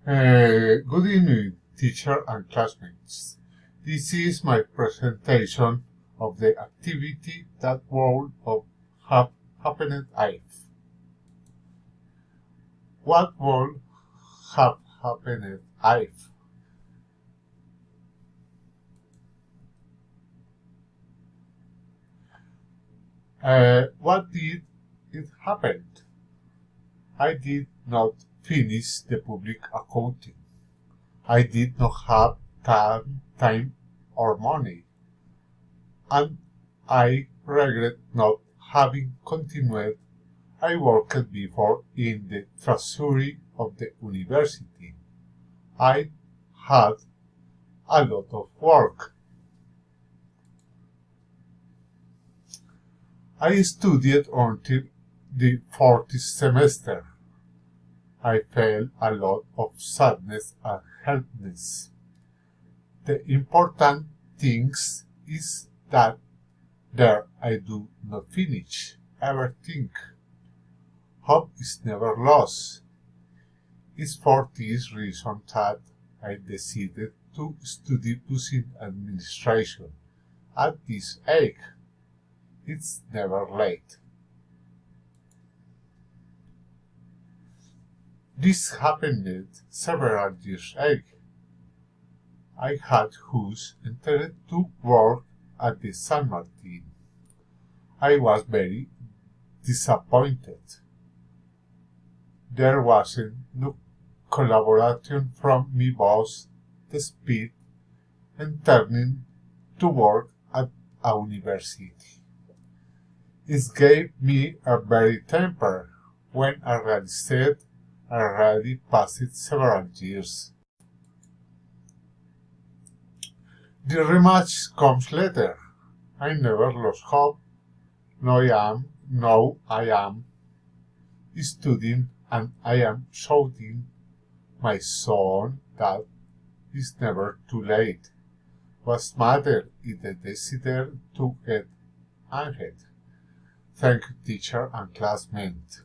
Good evening, teacher and classmates. This is my presentation of the activity that would have happened if. What would have happened if? What did it happen? I did not finish the public accounting. I did not have time or money, and I regret not having continued. I worked before in the treasury of the university. I had a lot of work. I studied until the fourth semester. I felt a lot of sadness and helplessness. The important thing is that there I do not finish everything. Hope is never lost. It's for this reason that I decided to study business administration at this age. It's never late. This happened several years ago. I had just entered to work at the San Martin. I was very disappointed. There wasn't no collaboration from my boss, the speed, and turning to work at a university. It gave me a very temper when I realized I already passed several years. The rematch comes later. I never lost hope. Now I am studying and I am shouting my son that it's never too late. What matters is the desire to get ahead. Thank you, teacher and classmate.